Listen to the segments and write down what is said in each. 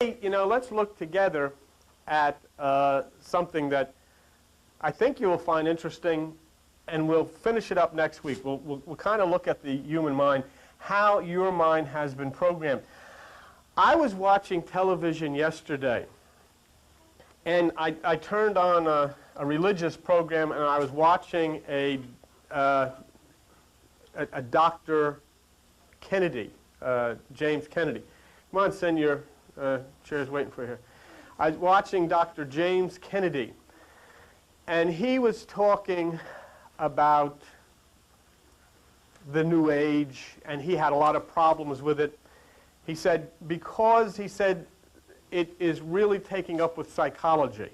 Let's look together at something that I think you will find interesting, and we'll finish it up next week. We'll kind of look at the human mind, how your mind has been programmed. I was watching television yesterday, and I turned on a religious program, and I was watching a Dr. Kennedy, James Kennedy. Come on, send your chair's waiting for you here. I was watching Dr. James Kennedy, and he was talking about the New Age, and he had a lot of problems with it. He said, because he said it is really taking up with psychology,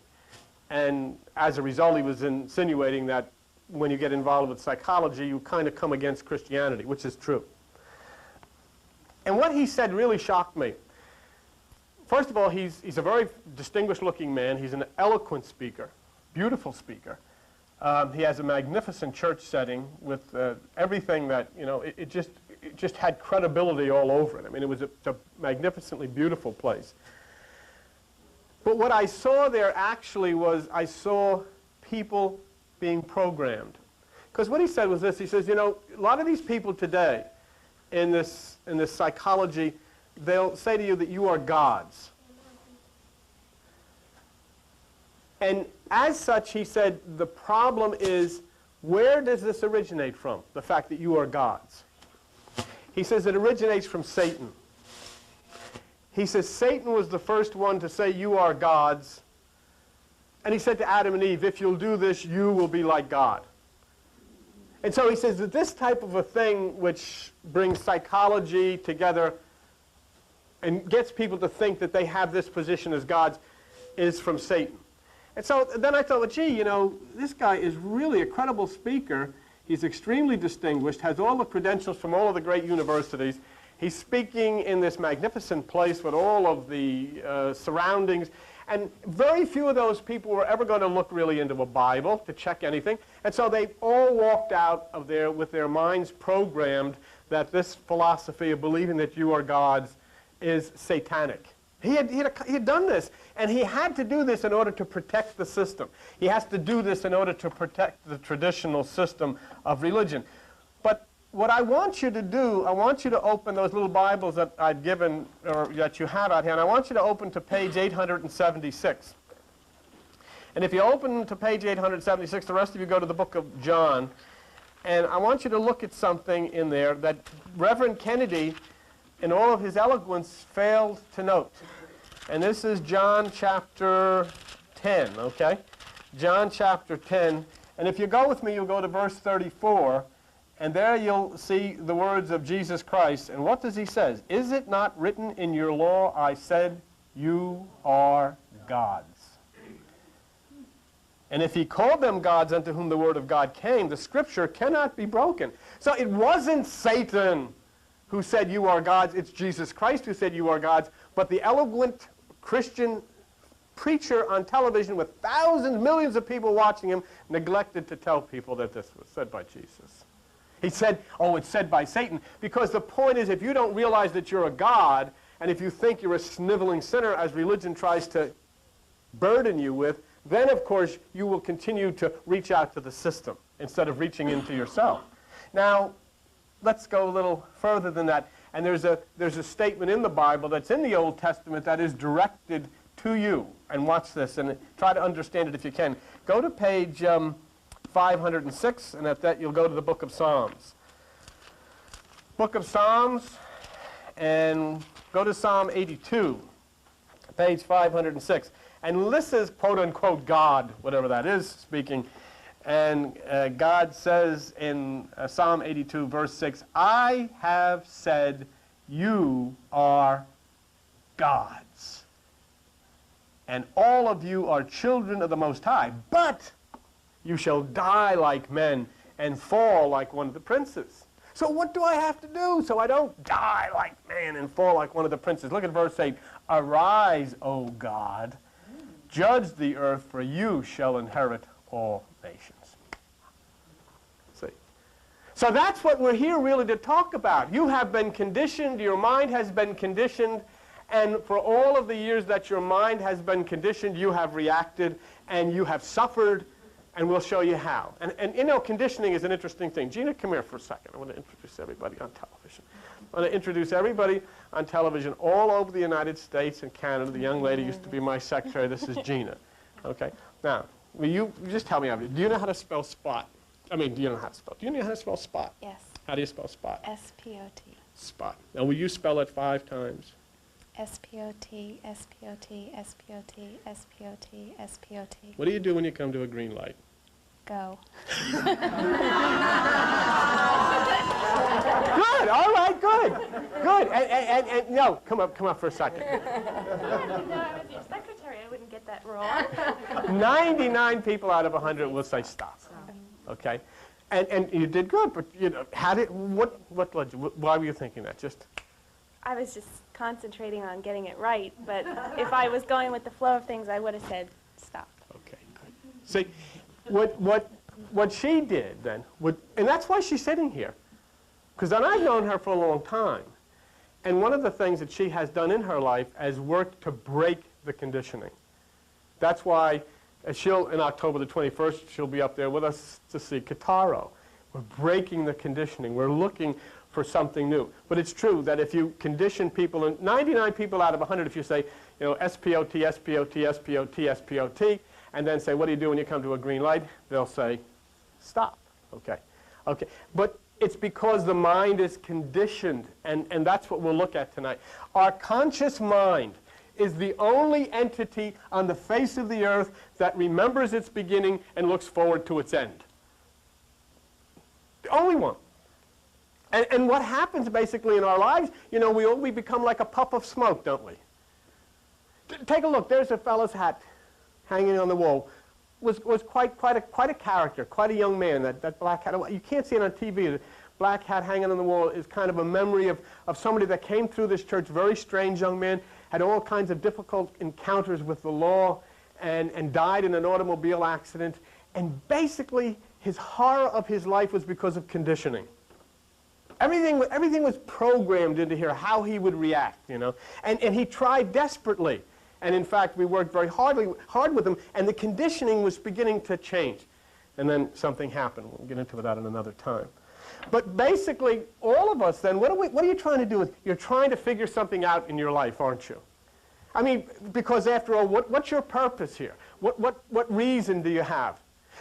and as a result he was insinuating that when you get involved with psychology you kind of come against Christianity, which is true. And what he said really shocked me. First of all, he's a very distinguished looking man. He's an eloquent speaker, beautiful speaker. He has a magnificent church setting with everything that, it just had credibility all over it. I mean, it was a magnificently beautiful place. But what I saw there actually was I saw people being programmed. Because what he said was this. He says, a lot of these people today in this psychology, they'll say to you that you are gods. And as such, he said, the problem is, where does this originate from, the fact that you are gods? He says it originates from Satan. He says Satan was the first one to say you are gods. And he said to Adam and Eve, if you'll do this, you will be like God. And so he says that this type of a thing which brings psychology together and gets people to think that they have this position as gods is from Satan. And so then I thought, well, gee, this guy is really a credible speaker. He's extremely distinguished, has all the credentials from all of the great universities. He's speaking in this magnificent place with all of the surroundings. And very few of those people were ever going to look really into a Bible to check anything. And so they all walked out of there with their minds programmed that this philosophy of believing that you are gods is satanic. He had done this, and he had to do this in order to protect the system. He has to do this in order to protect the traditional system of religion. But what I want you to do, I want you to open those little Bibles that I've given, or that you have out here, and I want you to open to page 876. And if you open to page 876, the rest of you go to the book of John, and I want you to look at something in there that Reverend Kennedy, in all of his eloquence, failed to note. And this is John chapter 10, okay? John chapter 10. And if you go with me, you'll go to verse 34, and there you'll see the words of Jesus Christ. And what does he say? Is it not written in your law, I said, you are gods? And if he called them gods unto whom the word of God came, the scripture cannot be broken. So it wasn't Satan who said you are gods. It's Jesus Christ who said you are gods. But the eloquent Christian preacher on television with thousands, millions of people watching him neglected to tell people that this was said by Jesus. He said, oh, it's said by Satan. Because the point is, if you don't realize that you're a god, and if you think you're a sniveling sinner, as religion tries to burden you with, then, of course, you will continue to reach out to the system instead of reaching into yourself. Now, let's go a little further than that. And there's a statement in the Bible that's in the Old Testament that is directed to you. And watch this, and try to understand it if you can. Go to page 506, and at that you'll go to the book of Psalms. Book of Psalms, and go to Psalm 82, page 506. And this is, quote-unquote, God, whatever that is, speaking. And God says in Psalm 82, verse 6, I have said you are gods, and all of you are children of the Most High, but you shall die like men and fall like one of the princes. So what do I have to do so I don't die like man and fall like one of the princes? Look at verse 8. Arise, O God, judge the earth, for you shall inherit all nations. See? So that's what we're here really to talk about. You have been conditioned, your mind has been conditioned, And for all of the years that your mind has been conditioned, you have reacted and you have suffered, and we'll show you how. And you know, conditioning is an interesting thing. Gina, come here for a second. I want to introduce everybody on television. I want to introduce everybody on television all over the United States and Canada. The young lady used to be my secretary. This is Gina. Okay? Now, will you just tell me, do you know how to spell spot? I mean, do you know how to spell? Do you know how to spell spot? Yes. How do you spell spot? S-P-O-T. Spot. Now, will you spell it 5 times? S-P-O-T, S-P-O-T, S-P-O-T, S-P-O-T, S-P-O-T. What do you do when you come to a green light? Go. Good, all right, good, good. And no, come up for a second. No, I was your secretary. I wouldn't get that wrong. 99 people out of 100 will say stop. Okay, and you did good, but you know, what led you? Why were you thinking that? Just. I was just concentrating on getting it right, but if I was going with the flow of things, I would have said stop. Okay, good. See, what she did then, and that's why she's sitting here, because I've known her for a long time, and one of the things that she has done in her life is work to break the conditioning. That's why she'll, in October the 21st, she'll be up there with us to see Kitaro. We're breaking the conditioning. We're looking for something new. But it's true that if you condition people, and 99 people out of 100, if you say, you know, S-P-O-T, S-P-O-T, S-P-O-T, S-P-O-T, and then say, what do you do when you come to a green light? They'll say, stop. Okay. Okay. But it's because the mind is conditioned, and that's what we'll look at tonight. Our conscious mind is the only entity on the face of the earth that remembers its beginning and looks forward to its end. The only one. And what happens basically in our lives, you know, we become like a puff of smoke, don't we? Take a look. There's a fellow's hat hanging on the wall. Was quite a character, quite a young man, that black hat. You can't see it on TV. The black hat hanging on the wall is kind of a memory of somebody that came through this church, very strange young man, had all kinds of difficult encounters with the law, and died in an automobile accident. And basically, his horror of his life was because of conditioning. Everything was programmed into here, how he would react, you know. And he tried desperately. And in fact, we worked very hard with him, and the conditioning was beginning to change. And then something happened. We'll get into that in another time. But basically, all of us then, what are you trying to do? You're trying to figure something out in your life, aren't you? I mean, because after all, what's your purpose here? What reason do you have?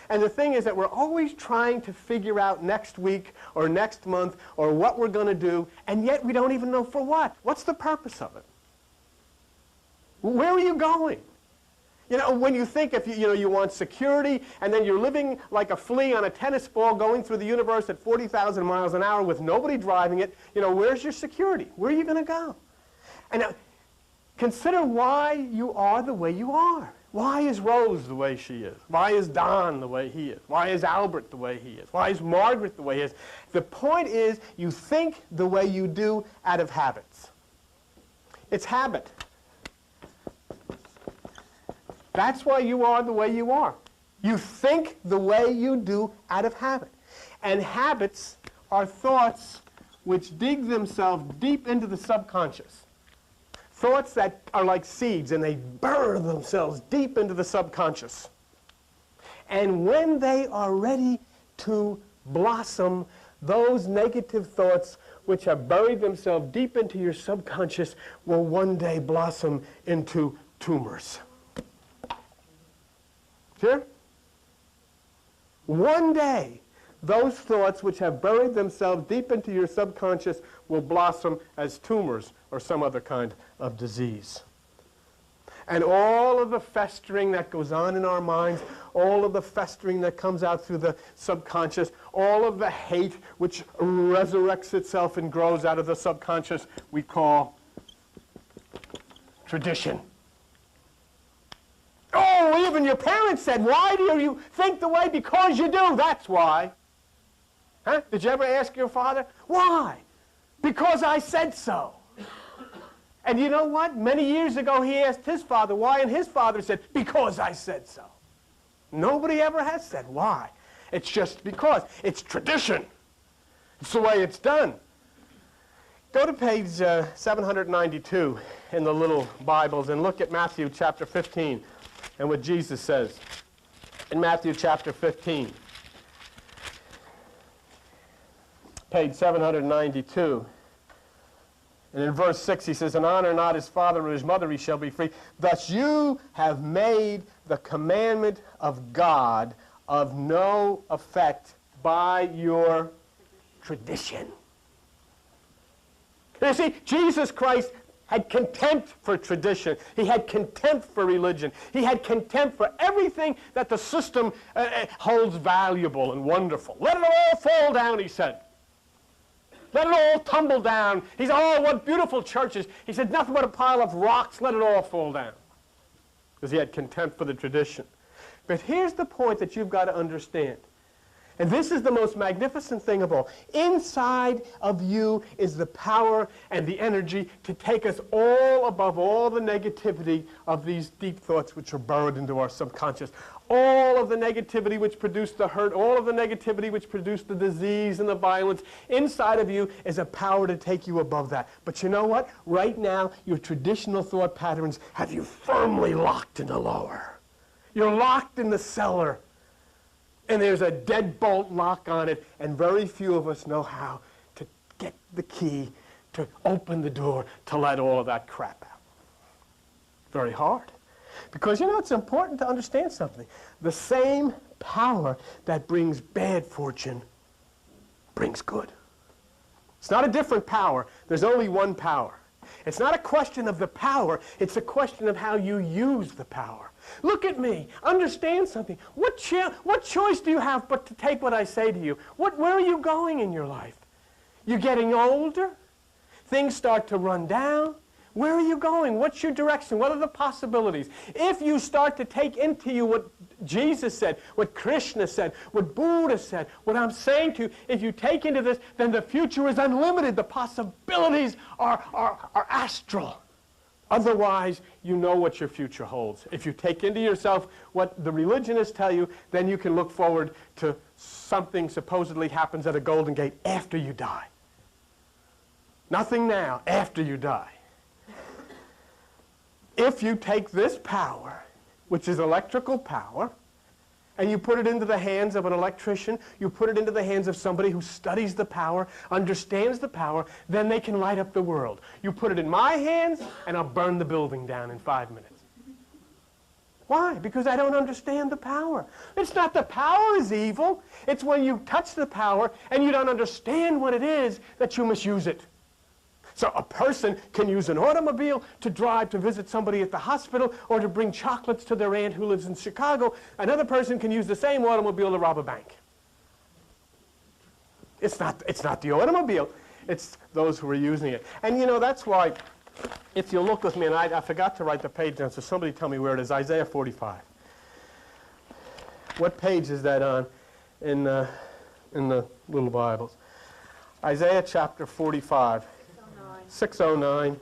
And the thing is that we're always trying to figure out next week or next month or what we're going to do, and yet we don't even know for what. What's the purpose of it? Where are you going? You know, when you think if you want security, and then you're living like a flea on a tennis ball going through the universe at 40,000 miles an hour with nobody driving it, you know, where's your security? Where are you going to go? And now, consider why you are the way you are. Why is Rose the way she is? Why is Don the way he is? Why is Albert the way he is? Why is Margaret the way he is? The point is, you think the way you do out of habits. It's habit. That's why you are the way you are. You think the way you do out of habit. And habits are thoughts which dig themselves deep into the subconscious. Thoughts that are like seeds, and they burrow themselves deep into the subconscious. And when they are ready to blossom, those negative thoughts which have buried themselves deep into your subconscious will one day blossom into tumors. Here? One day, those thoughts which have buried themselves deep into your subconscious will blossom as tumors or some other kind of disease. And all of the festering that goes on in our minds, all of the festering that comes out through the subconscious, all of the hate which resurrects itself and grows out of the subconscious, we call tradition. Oh, even your parents said, why do you think the way? Because you do, that's why. Huh? Did you ever ask your father, why? Because I said so. And you know what? Many years ago, he asked his father why, and his father said, because I said so. Nobody ever has said why. It's just because. It's tradition. It's the way it's done. Go to page 792 in the little Bibles and look at Matthew chapter 15 and what Jesus says in Matthew chapter 15. Page 792. And in verse 6 he says, "And honor not his father or his mother, he shall be free. Thus you have made the commandment of God of no effect by your tradition." You see, Jesus Christ had contempt for tradition. He had contempt for religion. He had contempt for everything that the system holds valuable and wonderful. Let it all fall down, he said. Let it all tumble down. He said, "Oh, what beautiful churches." He said, "Nothing but a pile of rocks. Let it all fall down." Because he had contempt for the tradition. But here's the point that you've got to understand. And this is the most magnificent thing of all. Inside of you is the power and the energy to take us all above all the negativity of these deep thoughts which are burrowed into our subconscious. All of the negativity which produced the hurt, all of the negativity which produced the disease and the violence. Inside of you is a power to take you above that. But you know what? Right now, your traditional thought patterns have you firmly locked in the lower. You're locked in the cellar. And there's a deadbolt lock on it, and very few of us know how to get the key to open the door to let all of that crap out. Very hard. Because, you know, it's important to understand something. The same power that brings bad fortune brings good. It's not a different power. There's only one power. It's not a question of the power. It's a question of how you use the power. Look at me. Understand something. What choice do you have but to take what I say to you? Where are you going in your life? You're getting older. Things start to run down. Where are you going? What's your direction? What are the possibilities? If you start to take into you what Jesus said, what Krishna said, what Buddha said, what I'm saying to you, if you take into this, then the future is unlimited. The possibilities are astral. Otherwise, you know what your future holds. If you take into yourself what the religionists tell you, then you can look forward to something supposedly happens at a Golden Gate after you die. Nothing now, after you die. If you take this power, which is electrical power, and you put it into the hands of an electrician, you put it into the hands of somebody who studies the power, understands the power, then they can light up the world. You put it in my hands, and I'll burn the building down in 5 minutes. Why? Because I don't understand the power. It's not the power is evil. It's when you touch the power and you don't understand what it is that you misuse it. So a person can use an automobile to drive to visit somebody at the hospital or to bring chocolates to their aunt who lives in Chicago. Another person can use the same automobile to rob a bank. It's not the automobile. It's those who are using it. And you know, that's why, if you look with me, and I forgot to write the page down, so somebody tell me where it is. Isaiah 45. What page is that on in the little Bibles? Isaiah chapter 45. 609,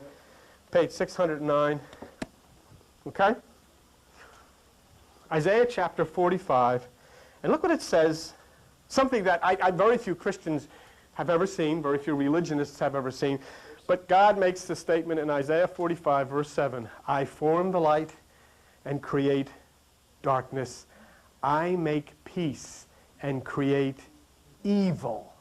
page 609, okay? Isaiah chapter 45, and look what it says, something that very few Christians have ever seen, very few religionists have ever seen, but God makes the statement in Isaiah 45, verse 7, "I form the light and create darkness. I make peace and create evil.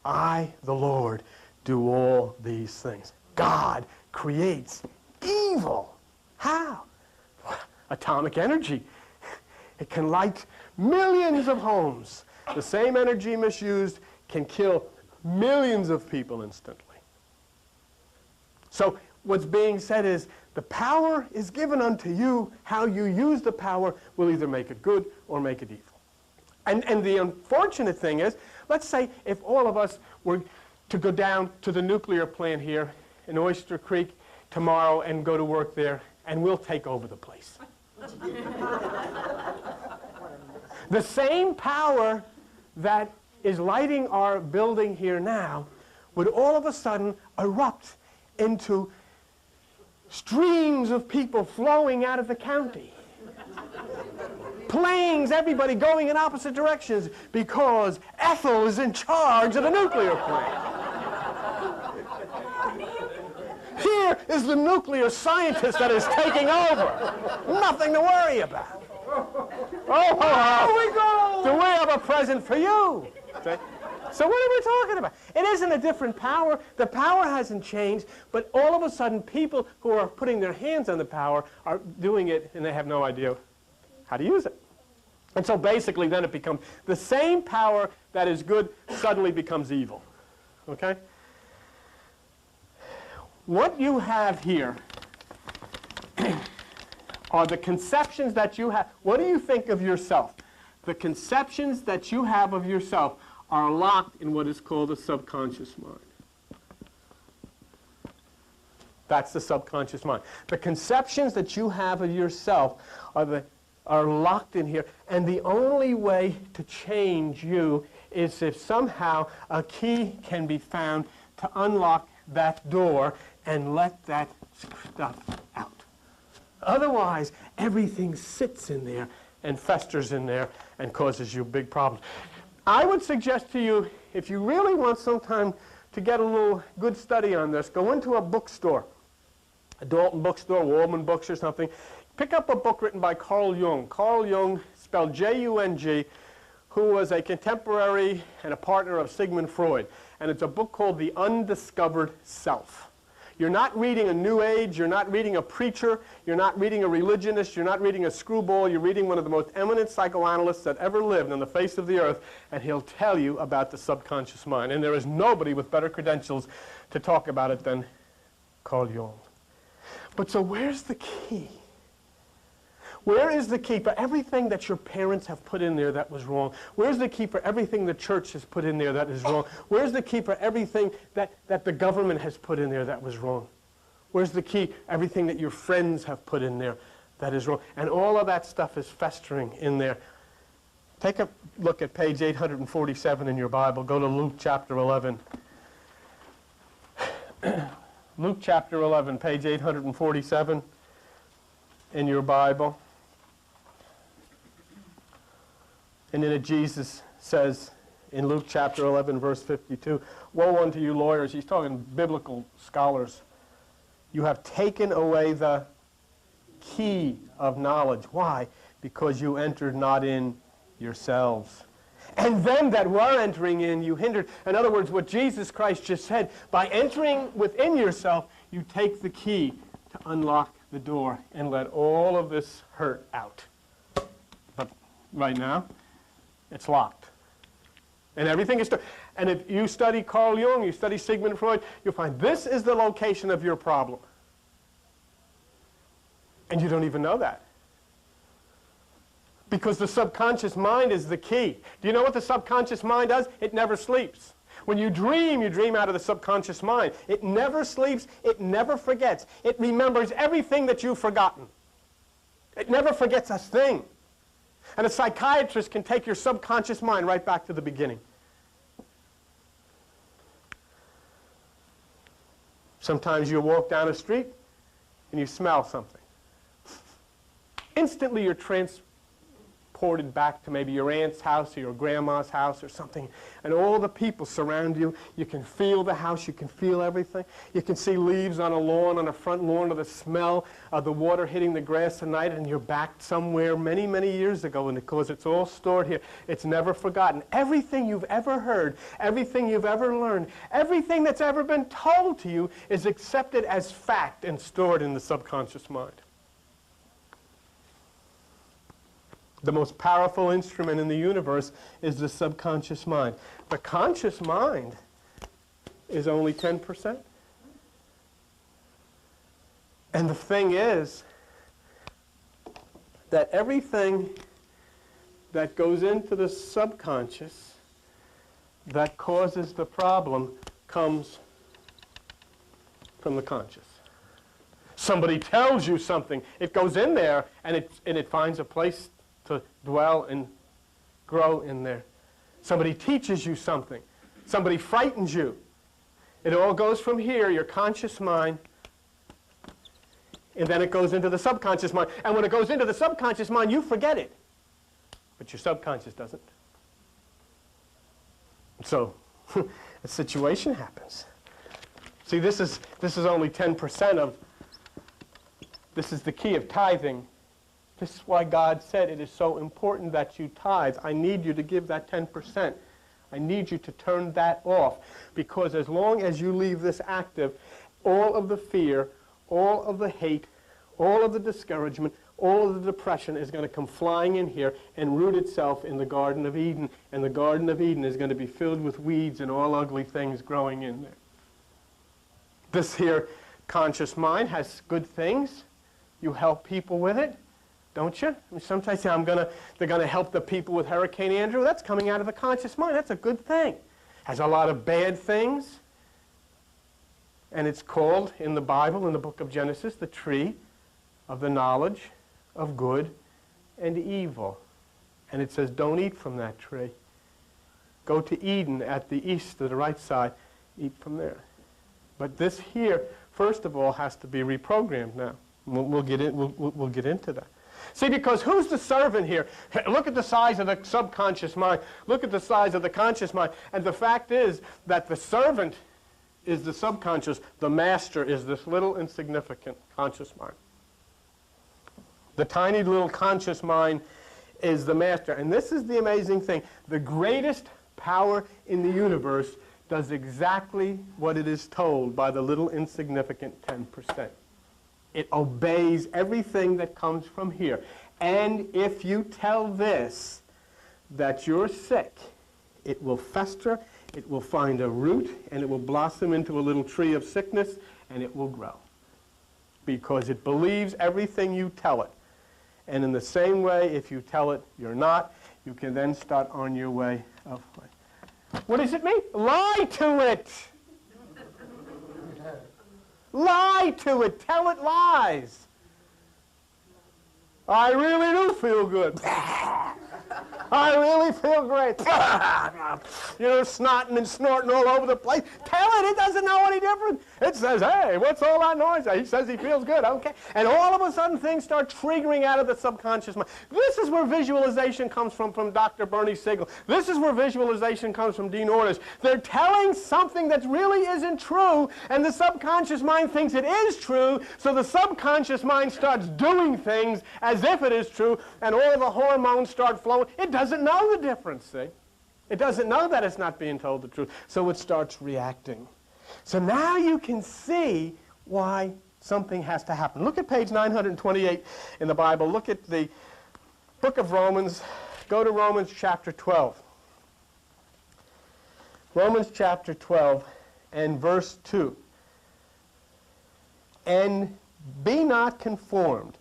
I, the Lord, do all these things." God creates evil. How? Atomic energy. It can light millions of homes. The same energy misused can kill millions of people instantly. So what's being said is the power is given unto you. How you use the power will either make it good or make it evil. And the unfortunate thing is, let's say if all of us were to go down to the nuclear plant here in Oyster Creek tomorrow and go to work there, and we'll take over the place. The same power that is lighting our building here now would all of a sudden erupt into streams of people flowing out of the county. Planes, everybody going in opposite directions because Ethel is in charge of the nuclear plant. Here is the nuclear scientist that is taking over. Nothing to worry about. Oh, do we have a present for you? Okay. So what are we talking about? It isn't a different power. The power hasn't changed, but all of a sudden people who are putting their hands on the power are doing it and they have no idea how to use it. And so basically then it becomes the same power that is good suddenly becomes evil. Okay? What you have here are the conceptions that you have. What do you think of yourself? The conceptions that you have of yourself are locked in what is called the subconscious mind. That's the subconscious mind. The conceptions that you have of yourself are locked in here, and the only way to change you is if somehow a key can be found to unlock that door and let that stuff out. Otherwise, everything sits in there and festers in there and causes you big problems. I would suggest to you, if you really want some time to get a little good study on this, go into a bookstore, a Dalton bookstore, Waldman Books or something. Pick up a book written by Carl Jung. Carl Jung, spelled J-U-N-G, who was a contemporary and a partner of Sigmund Freud. And it's a book called The Undiscovered Self. You're not reading a New Age, you're not reading a preacher, you're not reading a religionist, you're not reading a screwball, you're reading one of the most eminent psychoanalysts that ever lived on the face of the earth, and he'll tell you about the subconscious mind. And there is nobody with better credentials to talk about it than Carl Jung. But so where's the key? Where is the key for everything that your parents have put in there that was wrong? Where's the key for everything the church has put in there that is wrong? Where's the key for everything that the government has put in there that was wrong? Where's the key? Everything that your friends have put in there that is wrong. And all of that stuff is festering in there. Take a look at page 847 in your Bible. Go to Luke chapter 11. Luke chapter 11, page 847 in your Bible. And in it, Jesus says in Luke chapter 11, verse 52, "Woe unto you lawyers," he's talking biblical scholars, "you have taken away the key of knowledge." Why? Because you entered not in yourselves. And them that were entering in, you hindered. In other words, what Jesus Christ just said, by entering within yourself, you take the key to unlock the door and let all of this hurt out. But right now, it's locked. And everything is... And if you study Carl Jung, you study Sigmund Freud, you'll find this is the location of your problem. And you don't even know that. Because the subconscious mind is the key. Do you know what the subconscious mind does? It never sleeps. When you dream out of the subconscious mind. It never sleeps. It never forgets. It remembers everything that you've forgotten. It never forgets a thing. And a psychiatrist can take your subconscious mind right back to the beginning. Sometimes you walk down a street and you smell something. Instantly you're transported back to maybe your aunt's house or your grandma's house or something, and all the people surround you. You can feel the house, you can feel everything. You can see leaves on a lawn, on a front lawn, or the smell of the water hitting the grass at night, and you're back somewhere many, many years ago, and because it's all stored here, it's never forgotten. Everything you've ever heard, everything you've ever learned, everything that's ever been told to you is accepted as fact and stored in the subconscious mind. The most powerful instrument in the universe is the subconscious mind. The conscious mind is only 10%. And the thing is that everything that goes into the subconscious that causes the problem comes from the conscious. Somebody tells you something, it goes in there, and it finds a place to dwell and grow in there. Somebody teaches you something. Somebody frightens you. It all goes from here, your conscious mind, and then it goes into the subconscious mind. And when it goes into the subconscious mind, you forget it. But your subconscious doesn't. So, a situation happens. See, this is only 10% of, this is the key of tithing. This is why God said it is so important that you tithe. I need you to give that 10%. I need you to turn that off, because as long as you leave this active, all of the fear, all of the hate, all of the discouragement, all of the depression is going to come flying in here and root itself in the Garden of Eden. And the Garden of Eden is going to be filled with weeds and all ugly things growing in there. This here conscious mind has good things. You help people with it, don't you? I mean, sometimes say, they're going to help the people with Hurricane Andrew. That's coming out of the conscious mind. That's a good thing. Has a lot of bad things. And it's called, in the Bible, in the book of Genesis, the tree of the knowledge of good and evil. And it says, don't eat from that tree. Go to Eden at the east, to the right side. Eat from there. But this here, first of all, has to be reprogrammed now. We'll get into that. See, because who's the servant here? Look at the size of the subconscious mind. Look at the size of the conscious mind. And the fact is that the servant is the subconscious. The master is this little insignificant conscious mind. The tiny little conscious mind is the master. And this is the amazing thing. The greatest power in the universe does exactly what it is told by the little insignificant 10%. It obeys everything that comes from here. And if you tell this that you're sick, it will fester, it will find a root, and it will blossom into a little tree of sickness, and it will grow. Because it believes everything you tell it. And in the same way, if you tell it you're not, you can then start on your way of life. What does it mean? Lie to it! Lie to it. Tell it lies. I really do feel good. I really feel great. Snotting and snorting all over the place. Tell it doesn't know any different. It says, hey, what's all that noise? He says he feels good. Okay. And all of a sudden things start triggering out of the subconscious mind. This is where visualization comes from Dr. Bernie Siegel. This is where visualization comes from Dean Ornish. They're telling something that really isn't true, and the subconscious mind thinks it is true, so the subconscious mind starts doing things as if it is true, and all the hormones start flowing. It doesn't know the difference, see? It doesn't know that it's not being told the truth, so it starts reacting. So now you can see why something has to happen. Look at page 928 in the Bible. Look at the book of Romans. Go to Romans chapter 12. Romans chapter 12 and verse 2. And be not conformed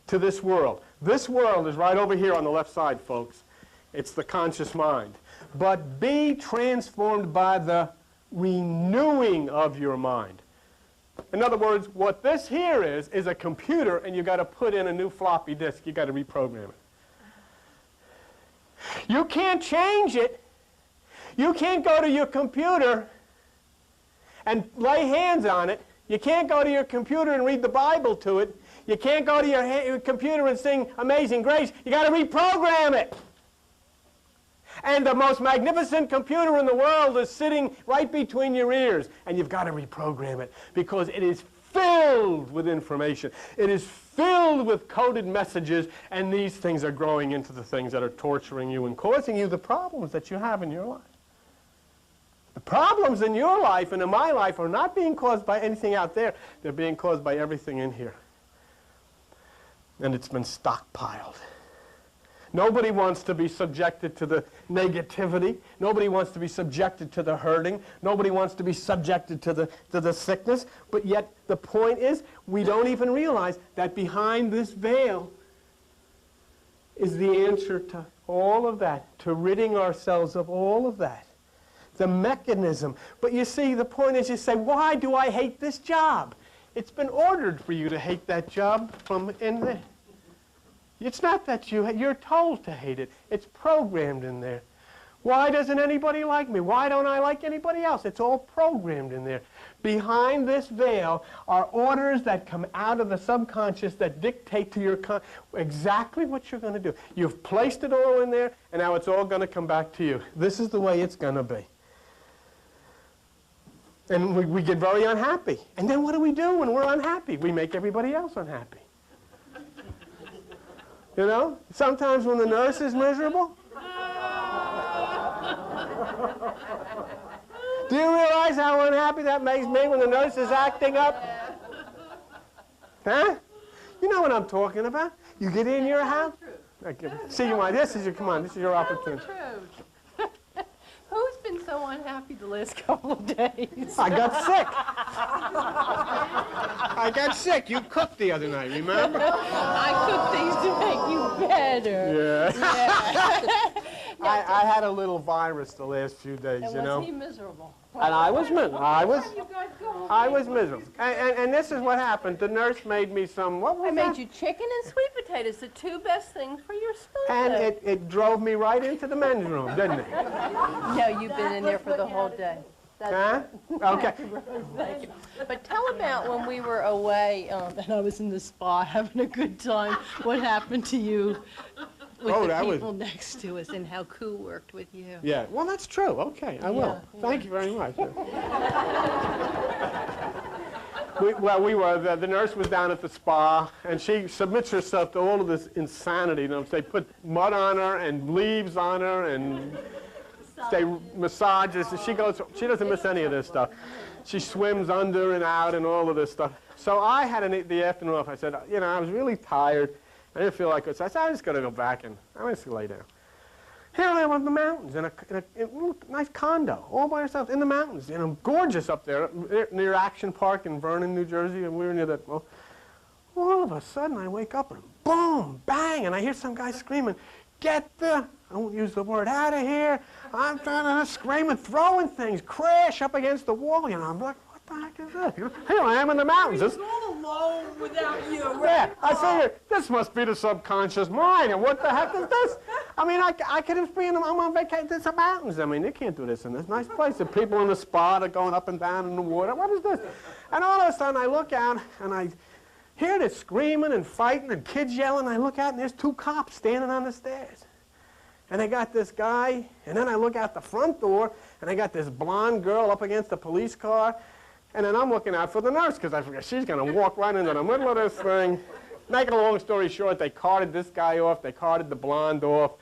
to this world. This world is right over here on the left side, folks. It's the conscious mind. But be transformed by the renewing of your mind. In other words, what this here is a computer, and you've got to put in a new floppy disk. You've got to reprogram it. You can't change it. You can't go to your computer and lay hands on it. You can't go to your computer and read the Bible to it. You can't go to your computer and sing Amazing Grace. You got to reprogram it. And the most magnificent computer in the world is sitting right between your ears, and you've got to reprogram it because it is filled with information. It is filled with coded messages, and these things are growing into the things that are torturing you and causing you the problems that you have in your life. The problems in your life and in my life are not being caused by anything out there. They're being caused by everything in here. And it's been stockpiled. Nobody wants to be subjected to the negativity. Nobody wants to be subjected to the hurting. Nobody wants to be subjected to the sickness. But yet the point is, we don't even realize that behind this veil is the answer to all of that, to ridding ourselves of all of that. The mechanism. But you see, the point is, you say, why do I hate this job? It's been ordered for you to hate that job from in there. It's not that you're told to hate it. It's programmed in there. Why doesn't anybody like me? Why don't I like anybody else? It's all programmed in there. Behind this veil are orders that come out of the subconscious that dictate to your exactly what you're going to do. You've placed it all in there, and now it's all going to come back to you. This is the way it's going to be. And we get very unhappy. And then what do we do when we're unhappy? We make everybody else unhappy. You know? Sometimes when the nurse is miserable. Do you realize how unhappy that makes me when the nurse is acting up? Huh? You know what I'm talking about. You get in your house. See, you might. Come on. This is your opportunity. Who's been so unhappy the last couple of days? I got sick. I got sick. You cooked the other night, remember? I cook things to make you better. Yeah. I had a little virus the last few days, And you know. was he miserable? And I was miserable. I was You miserable. And this is what happened. The nurse made me some, what was I that? made you chicken and sweet potatoes, the two best things for your stomach. And it drove me right into the men's room, didn't it? No, you've been in there for the whole day. Huh? Okay. Thank you. But tell about when we were away and I was in the spa having a good time. What happened to you with Oh, the that was- people next to us and how Koo worked with you? Yeah. Well, that's true. Okay, I will. Yeah, Thank you very much. The nurse was down at the spa, and she submits herself to all of this insanity. You know, they put mud on her and leaves on her and they massages. She doesn't miss any of this stuff. She swims under and out and all of this stuff. So I had the afternoon off. I said, you know, I was really tired. I didn't feel like it. So I said, I'm just going to go back and I'm just going to lay down. Here I am in the mountains in a nice condo, all by yourself in the mountains. You know, gorgeous up there near Action Park in Vernon, New Jersey, and we were near that. Well, all of a sudden I wake up and boom, bang, and I hear some guy screaming, "Get the," I won't use the word, "out of here." I'm trying to screaming, throwing things, crash up against the wall. You know, I'm like, what the heck is this? Here I am in the mountains. This, all alone without you. yeah, I figured this must be the subconscious mind, and what the heck is this? I mean, I could have been, I'm on vacation, there's some mountains. I mean, they can't do this in this nice place. The people in the spa are going up and down in the water. What is this? And all of a sudden, I look out, and I hear this screaming and fighting and kids yelling. I look out, and there's two cops standing on the stairs. And they got this guy, and then I look out the front door, and I got this blonde girl up against the police car. And then I'm looking out for the nurse, because I figure she's going to walk right into the middle of this thing. Make a long story short, they carted this guy off, they carted the blonde off,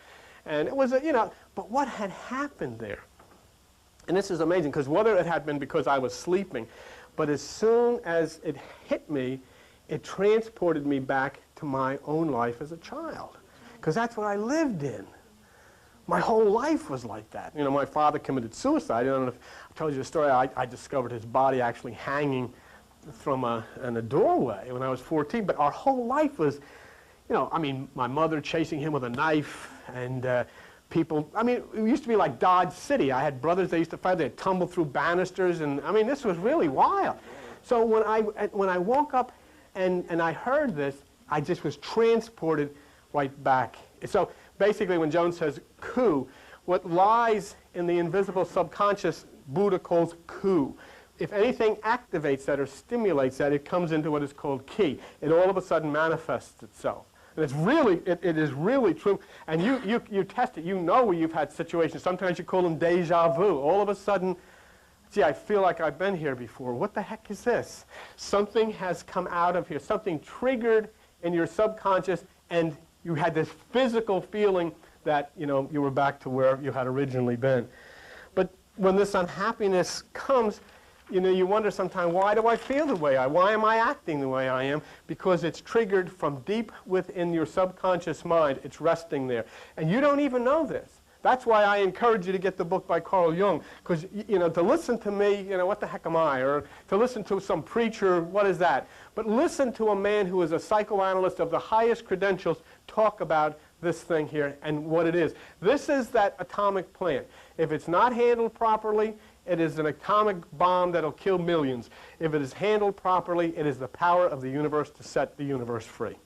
and it was, you know, but what had happened there, and this is amazing, because whether it had been because I was sleeping, but as soon as it hit me, it transported me back to my own life as a child, because that's what I lived in. My whole life was like that. You know, my father committed suicide. I don't know if I told you the story. I discovered his body actually hanging from in a doorway when I was 14. But our whole life was, you know, I mean, my mother chasing him with a knife and people. I mean, it used to be like Dodge City. I had brothers. They used to fight. They'd tumble through banisters, and I mean, this was really wild. So when I woke up and I heard this, I just was transported right back. So basically, when Joan says Koo, what lies in the invisible subconscious, Buddha calls Koo. If anything activates that or stimulates that, it comes into what is called Ki. It all of a sudden manifests itself. And it's really, it is really true. And you test it. You know where you've had situations. Sometimes you call them deja vu. All of a sudden, gee, I feel like I've been here before. What the heck is this? Something has come out of here. Something triggered in your subconscious, and you had this physical feeling that, you know, you were back to where you had originally been. But when this unhappiness comes, you know, you wonder sometimes, why do I feel the way why am I acting the way I am? Because it's triggered from deep within your subconscious mind. It's resting there. And you don't even know this. That's why I encourage you to get the book by Carl Jung, because, you know, to listen to me, you know, what the heck am I? Or to listen to some preacher, what is that? But listen to a man who is a psychoanalyst of the highest credentials talk about this thing here and what it is. This is that atomic plant. If it's not handled properly, it is an atomic bomb that'll kill millions. If it is handled properly, it is the power of the universe to set the universe free.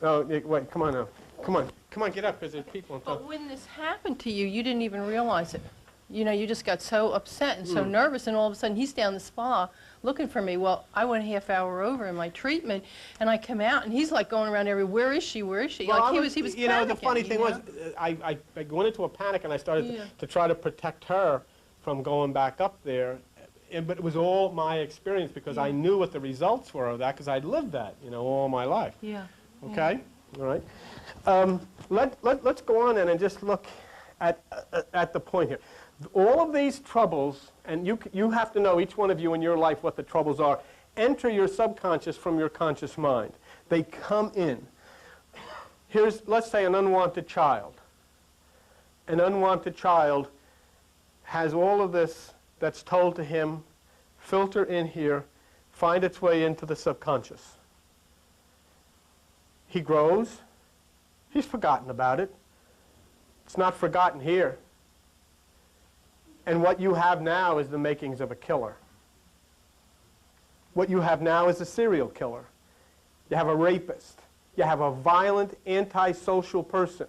Oh, wait, come on now. Come on, get up, because there's people on top. But when this happened to you, you didn't even realize it. You know, you just got so upset and so nervous, and all of a sudden he's down the spa looking for me. Well, I went a half hour over in my treatment, and I come out, and he's like going around everywhere. Where is she? Where is she? Well, like he was you know, the panicking, funny you thing know? was, I went into a panic, and I started to try to protect her from going back up there. But it was all my experience because I knew what the results were of that because I'd lived that, all my life. Yeah. Okay? All right. Let's go on and just look at the point here. All of these troubles, and you have to know, each one of you in your life, what the troubles are, enter your subconscious from your conscious mind. They come in. Here's, let's say, an unwanted child. An unwanted child has all of this that's told to him, filter in here, find its way into the subconscious. He grows. He's forgotten about it. It's not forgotten here. And what you have now is the makings of a killer. What you have now is a serial killer. You have a rapist. You have a violent, antisocial person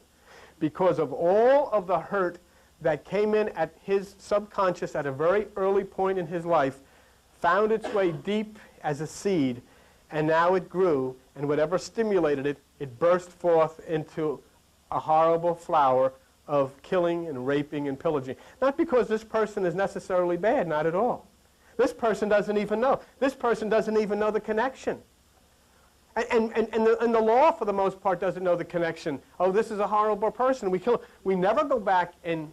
because of all of the hurt that came in at his subconscious at a very early point in his life, found its way deep as a seed, and now it grew, and whatever stimulated it, it burst forth into a horrible flower of killing and raping and pillaging. Not because this person is necessarily bad, not at all. This person doesn't even know. This person doesn't even know the connection. And the law, for the most part, doesn't know the connection. Oh, this is a horrible person. We kill him. We never go back and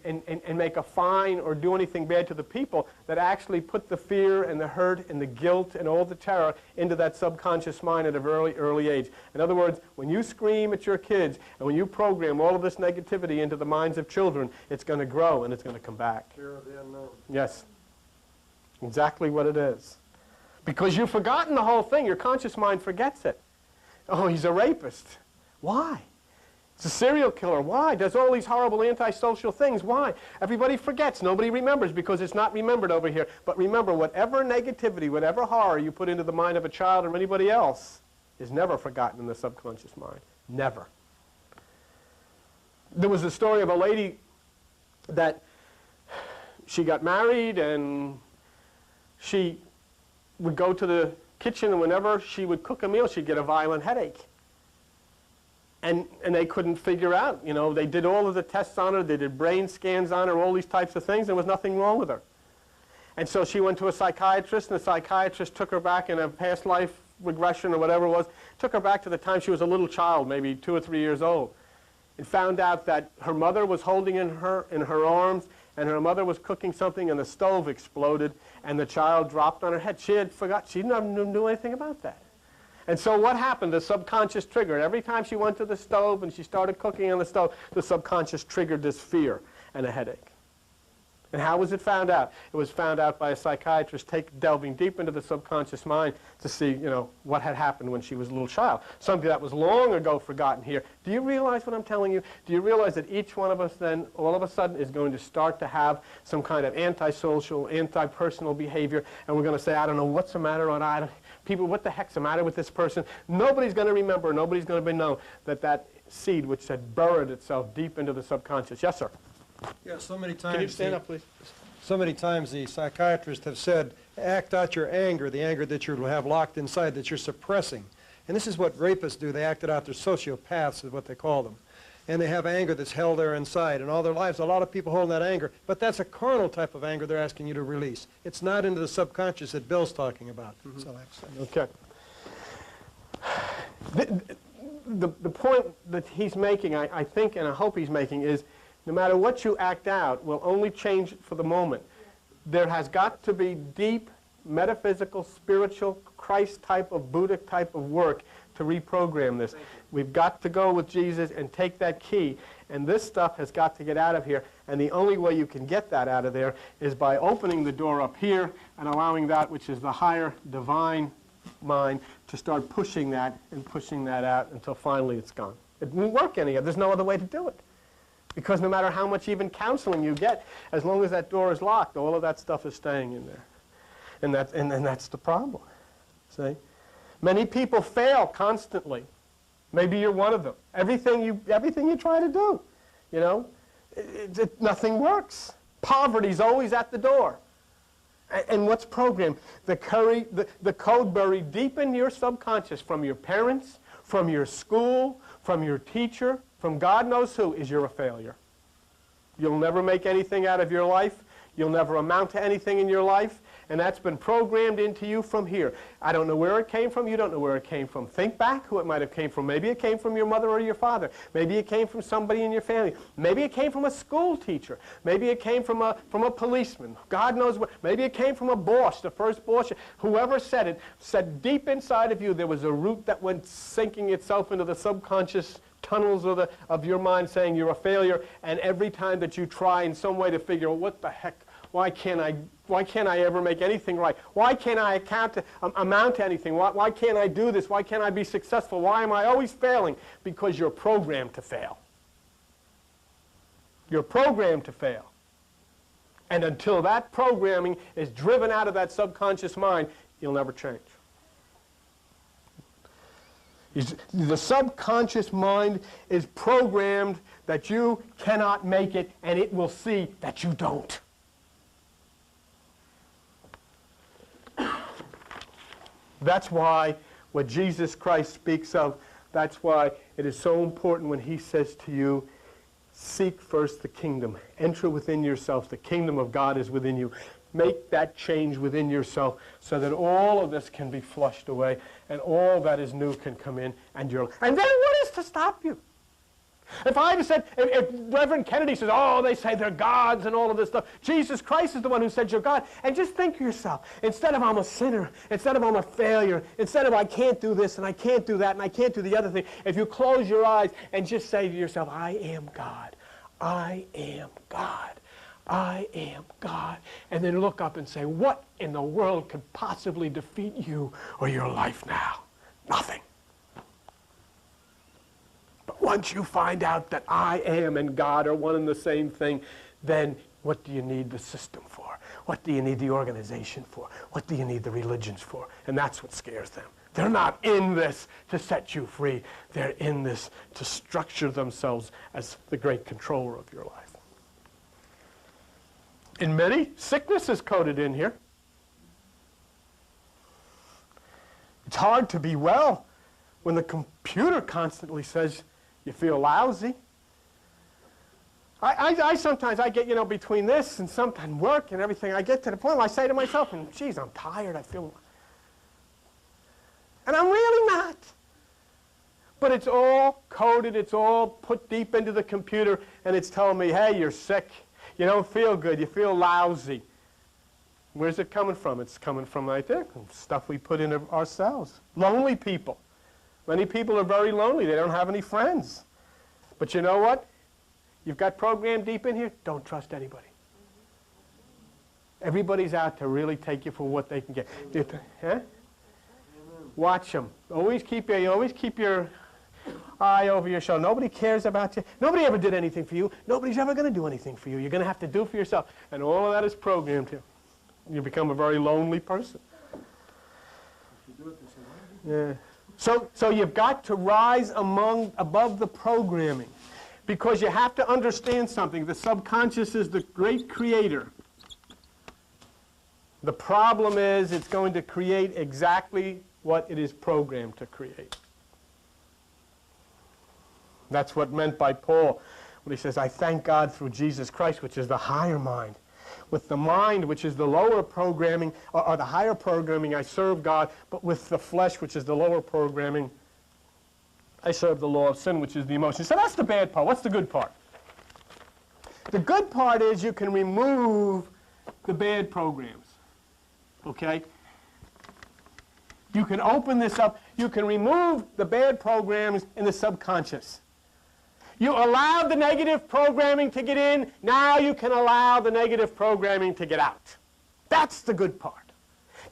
make a fine or do anything bad to the people that actually put the fear and the hurt and the guilt and all the terror into that subconscious mind at a very early age. In other words, when you scream at your kids and when you program all of this negativity into the minds of children, it's going to grow and it's going to come back. Fear of the unknown. Yes. Exactly what it is. Because you've forgotten the whole thing. Your conscious mind forgets it. Oh, he's a rapist. Why? He's a serial killer. Why? Does all these horrible antisocial things. Why? Everybody forgets. Nobody remembers because it's not remembered over here. But remember, whatever negativity, whatever horror you put into the mind of a child or anybody else is never forgotten in the subconscious mind. Never. There was a story of a lady that she got married and she would go to the kitchen, and whenever she would cook a meal, she'd get a violent headache. And they couldn't figure out, they did all of the tests on her, they did brain scans on her, all these types of things, there was nothing wrong with her. And so she went to a psychiatrist, and the psychiatrist took her back in a past life regression or whatever it was, took her back to the time she was a little child, maybe 2 or 3 years old, and found out that her mother was holding in her arms, and her mother was cooking something, and the stove exploded, and the child dropped on her head. She had forgot. She never knew anything about that. And so what happened? The subconscious triggered. Every time she went to the stove and she started cooking on the stove, the subconscious triggered this fear and a headache. And how was it found out? It was found out by a psychiatrist delving deep into the subconscious mind to see, what had happened when she was a little child. Something that was long ago forgotten here. Do you realize what I'm telling you? Do you realize that each one of us then, all of a sudden, is going to start to have some kind of antisocial, anti-personal behavior, and we're going to say, I don't know what's the matter, people, what the heck's the matter with this person? Nobody's going to remember, nobody's going to know that seed which had buried itself deep into the subconscious. Yes, sir? Yeah, so many times. Can you stand up, please? So many times the psychiatrists have said, act out your anger, the anger that you have locked inside that you're suppressing. And this is what rapists do. They act it out. They're sociopaths is what they call them. And they have anger that's held there inside. And all their lives, a lot of people hold that anger. But that's a carnal type of anger they're asking you to release. It's not into the subconscious that Bill's talking about. That's all I have to say. Okay. The point that he's making, I think, and I hope he's making, is no matter what you act out will only change for the moment. There has got to be deep, metaphysical, spiritual, Christ type of, Buddha type of work to reprogram this. We've got to go with Jesus and take that key, and this stuff has got to get out of here, and the only way you can get that out of there is by opening the door up here and allowing that which is the higher divine mind to start pushing that and pushing that out until finally it's gone. It won't work any other. There's no other way to do it. Because no matter how much even counseling you get, as long as that door is locked, all of that stuff is staying in there. And that's the problem. See? Many people fail constantly. Maybe you're one of them. Everything you try to do, nothing works. Poverty's always at the door. And what's programmed? The code buried deep in your subconscious from your parents, from your school, from your teacher, from God knows who, is you're a failure. You'll never make anything out of your life. You'll never amount to anything in your life. And that's been programmed into you from here. I don't know where it came from. You don't know where it came from. Think back who it might have came from. Maybe it came from your mother or your father. Maybe it came from somebody in your family. Maybe it came from a school teacher. Maybe it came from a policeman. God knows where. Maybe it came from a boss, the first boss. Whoever said it, said deep inside of you there was a root that went sinking itself into the subconscious tunnels of your mind saying you're a failure. And every time that you try in some way to figure out what the heck, why can't I ever make anything right? Why can't I amount to anything? Why can't I do this? Why can't I be successful? Why am I always failing? Because you're programmed to fail. You're programmed to fail. And until that programming is driven out of that subconscious mind, you'll never change. The subconscious mind is programmed that you cannot make it, and it will see that you don't. That's why what Jesus Christ speaks of, that's why it is so important when he says to you, seek first the kingdom. Enter within yourself. The kingdom of God is within you. Make that change within yourself so that all of this can be flushed away and all that is new can come in and then what is to stop you? If I had said, if Reverend Kennedy says, oh, they say they're gods and all of this stuff, Jesus Christ is the one who said you're God. And just think to yourself, instead of I'm a sinner, instead of I'm a failure, instead of I can't do this and I can't do that and I can't do the other thing, if you close your eyes and just say to yourself, I am God. I am God. I am God. And then look up and say, what in the world could possibly defeat you or your life now? Nothing. But once you find out that I am and God are one and the same thing, then what do you need the system for? What do you need the organization for? What do you need the religions for? And that's what scares them. They're not in this to set you free. They're in this to structure themselves as the great controller of your life. In many, sickness is coded in here. It's hard to be well when the computer constantly says you feel lousy. I sometimes get, between this and sometimes work and everything, I get to the point where I say to myself, geez, I'm tired, I feel... And I'm really not. But it's all coded, it's all put deep into the computer, and it's telling me, hey, you're sick. You don't feel good. You feel lousy. Where's it coming from? It's coming from right there. Stuff we put in ourselves. Lonely people. Many people are very lonely. They don't have any friends. But you know what? You've got programmed deep in here. Don't trust anybody. Everybody's out to really take you for what they can get. Huh? Watch them. Always keep your eye over your shoulder. Nobody cares about you. Nobody ever did anything for you. Nobody's ever going to do anything for you. You're going to have to do for yourself. And all of that is programmed here. You become a very lonely person. Yeah. So you've got to rise above the programming, because you have to understand something. The subconscious is the great creator. The problem is it's going to create exactly what it is programmed to create. That's what meant by Paul when he says, I thank God through Jesus Christ, which is the higher mind. With the mind, which is the lower programming, or the higher programming, I serve God, but with the flesh, which is the lower programming, I serve the law of sin, which is the emotion. So that's the bad part. What's the good part? The good part is you can remove the bad programs. Okay? You can open this up. You can remove the bad programs in the subconscious. You allowed the negative programming to get in. Now you can allow the negative programming to get out. That's the good part.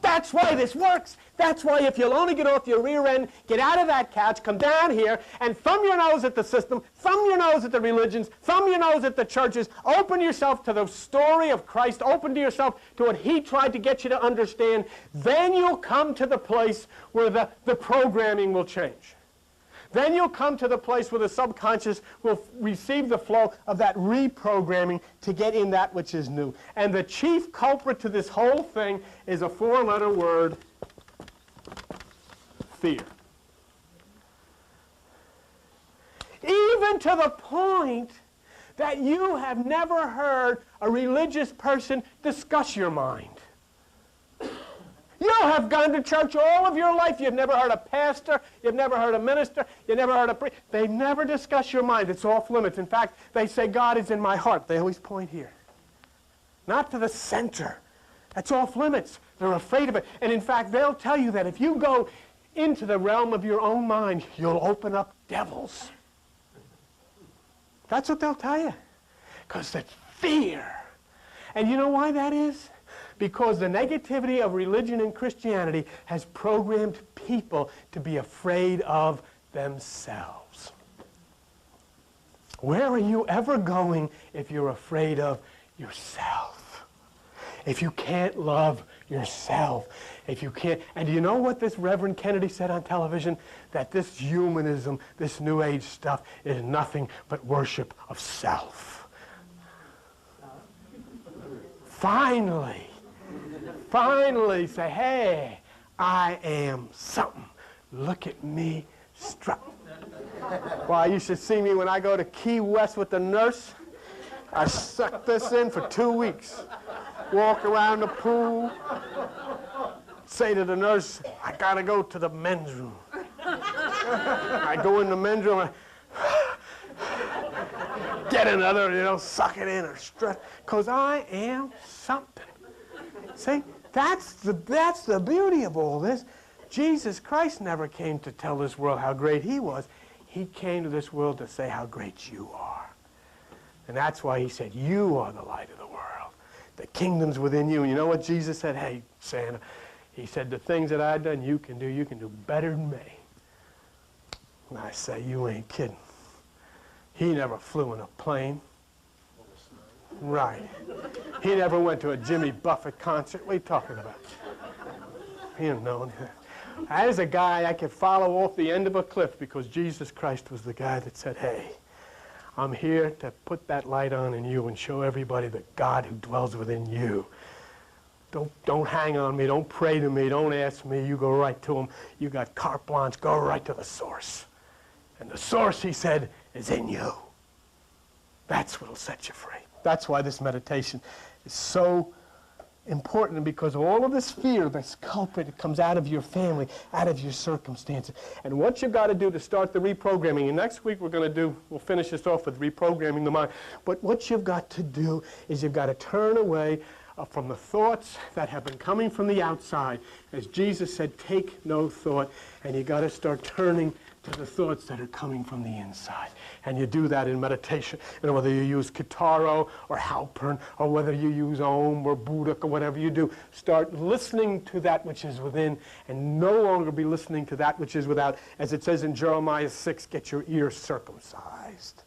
That's why this works. That's why if you'll only get off your rear end, get out of that couch, come down here, and thumb your nose at the system, thumb your nose at the religions, thumb your nose at the churches, open yourself to the story of Christ, open to yourself to what he tried to get you to understand, then you'll come to the place where the programming will change. Then you'll come to the place where the subconscious will receive the flow of that reprogramming to get in that which is new. And the chief culprit to this whole thing is a four-letter word, fear. Even to the point that you have never heard a religious person discuss your mind. You have gone to church all of your life. You've never heard a pastor. You've never heard a minister. You've never heard a priest. They never discuss your mind. It's off limits. In fact, they say, God is in my heart. They always point here. Not to the center. That's off limits. They're afraid of it. And in fact, they'll tell you that if you go into the realm of your own mind, you'll open up devils. That's what they'll tell you. Because it's fear. And you know why that is? Because the negativity of religion and Christianity has programmed people to be afraid of themselves. Where are you ever going if you're afraid of yourself? If you can't love yourself, if you can't... And do you know what this Reverend Kennedy said on television? That this humanism, this New Age stuff, is nothing but worship of self. Finally say, hey, I am something. Look at me strut. Why, you should see me when I go to Key West with the nurse. I suck this in for 2 weeks. Walk around the pool. Say to the nurse, I gotta go to the men's room. I go in the men's room, get another, suck it in or strut. Because I am something. See? That's the beauty of all this. Jesus Christ never came to tell this world how great he was. He came to this world to say how great you are. And that's why he said, you are the light of the world. The kingdom's within you. And you know what Jesus said? Hey, Santa, he said, the things that I've done, you can do better than me. And I say, you ain't kidding. He never flew in a plane. Right. He never went to a Jimmy Buffett concert. What are you talking about? He didn't know anything. As a guy, I could follow off the end of a cliff because Jesus Christ was the guy that said, hey, I'm here to put that light on in you and show everybody the God who dwells within you. Don't hang on me. Don't pray to me. Don't ask me. You go right to him. You got carte blanche. Go right to the source. And the source, he said, is in you. That's what will set you free. That's why this meditation is so important, because of all of this fear, this culprit that comes out of your family, out of your circumstances. And what you've got to do to start the reprogramming, and next week we'll finish this off with reprogramming the mind. But what you've got to do is you've got to turn away from the thoughts that have been coming from the outside. As Jesus said, take no thought, and you've got to start turning to the thoughts that are coming from the inside. And you do that in meditation. Whether you use Kitaro or Halpern, or whether you use Om or Buddha or whatever you do, start listening to that which is within and no longer be listening to that which is without. As it says in Jeremiah 6, get your ears circumcised.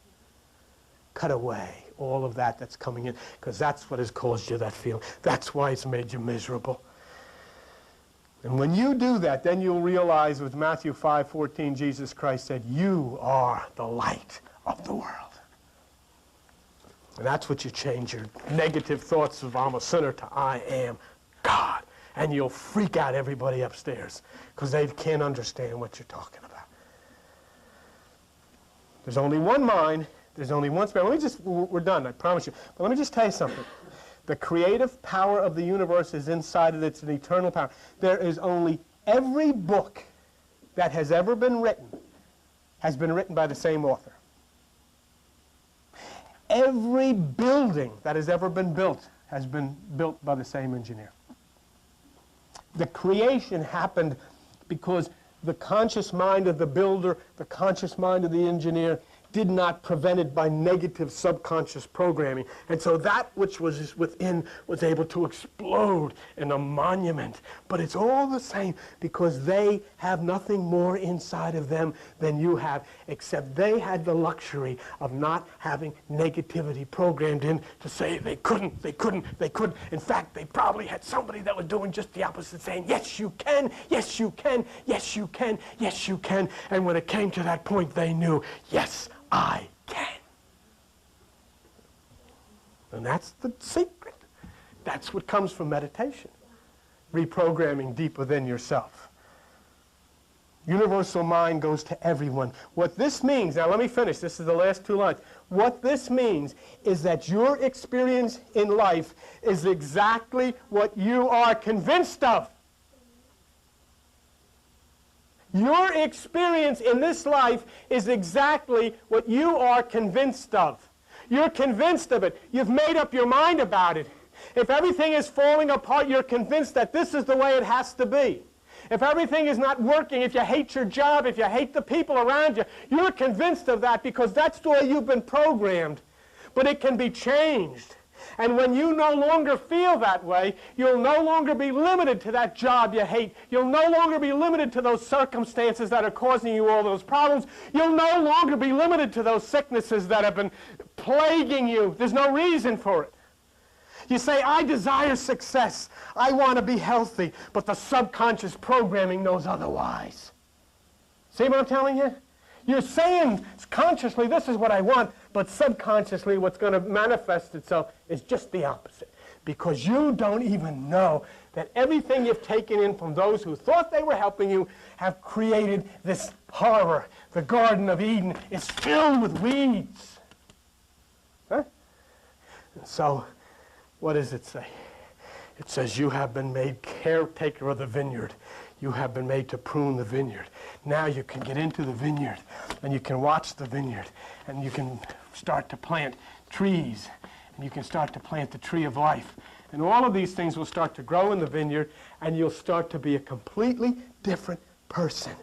Cut away all of that that's coming in, because that's what has caused you that feeling. That's why it's made you miserable. And when you do that, then you'll realize with Matthew 5:14, Jesus Christ said, you are the light of the world. And that's what you change your negative thoughts of I'm a sinner to I am God. And you'll freak out everybody upstairs because they can't understand what you're talking about. There's only one mind. There's only one spirit. We're done, I promise you. But let me just tell you something. The creative power of the universe is inside of it. It's an eternal power. There is only every book that has ever been written has been written by the same author. Every building that has ever been built has been built by the same engineer. The creation happened because the conscious mind of the builder, the conscious mind of the engineer, did not prevent it by negative subconscious programming. And so that which was within was able to explode in a monument. But it's all the same because they have nothing more inside of them than you have, except they had the luxury of not having negativity programmed in to say they couldn't. In fact, they probably had somebody that was doing just the opposite, saying, yes, you can, yes, you can, yes, you can, yes, you can. And when it came to that point, they knew, yes, I can. And that's the secret. That's what comes from meditation. Reprogramming deep within yourself. Universal mind goes to everyone. What this means, now let me finish, this is the last two lines. What this means is that your experience in life is exactly what you are convinced of. Your experience in this life is exactly what you are convinced of. You're convinced of it. You've made up your mind about it. If everything is falling apart, you're convinced that this is the way it has to be. If everything is not working, if you hate your job, if you hate the people around you, you're convinced of that because that's the way you've been programmed. But it can be changed. And when you no longer feel that way, you'll no longer be limited to that job you hate. You'll no longer be limited to those circumstances that are causing you all those problems. You'll no longer be limited to those sicknesses that have been plaguing you. There's no reason for it. You say, I desire success. I want to be healthy. But the subconscious programming knows otherwise. See what I'm telling you? You're saying consciously, this is what I want, but subconsciously what's going to manifest itself is just the opposite. Because you don't even know that everything you've taken in from those who thought they were helping you have created this horror. The Garden of Eden is filled with weeds. Huh? And so, what does it say? It says, you have been made caretaker of the vineyard. You have been made to prune the vineyard. Now you can get into the vineyard, and you can watch the vineyard, and you can start to plant trees, and you can start to plant the tree of life. And all of these things will start to grow in the vineyard, and you'll start to be a completely different person.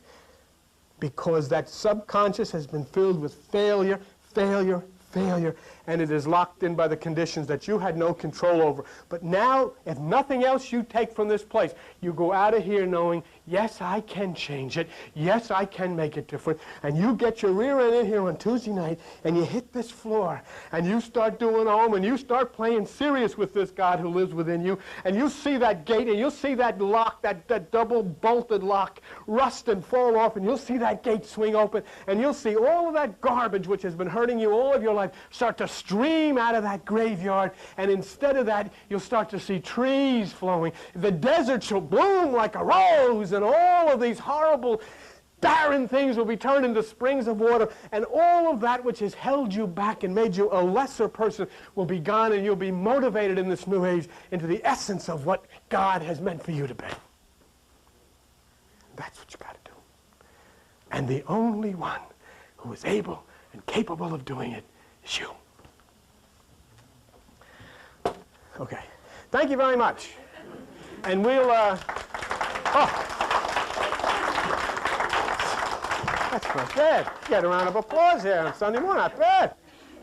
Because that subconscious has been filled with failure, failure, failure, and it is locked in by the conditions that you had no control over. But now, if nothing else you take from this place, you go out of here knowing, yes, I can change it. Yes, I can make it different. And you get your rear end in here on Tuesday night, and you hit this floor, and you start doing home, and you start playing serious with this God who lives within you, and you see that gate, and you'll see that lock, that double-bolted lock, rust and fall off, and you'll see that gate swing open, and you'll see all of that garbage which has been hurting you all of your life start to stream out of that graveyard, and instead of that, you'll start to see trees flowing. The desert shall bloom like a rose, and all of these horrible, barren things will be turned into springs of water, and all of that which has held you back and made you a lesser person will be gone, and you'll be motivated in this new age into the essence of what God has meant for you to be. That's what you got to do. And the only one who is able and capable of doing it is you. Okay. Thank you very much. And we'll, that's not bad. Get a round of applause here on Sunday morning. Not bad.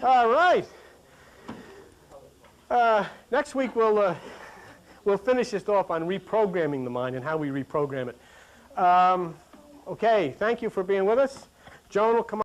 All right. Next week we'll finish this off on reprogramming the mind and how we reprogram it. Okay. Thank you for being with us. Joan will come up.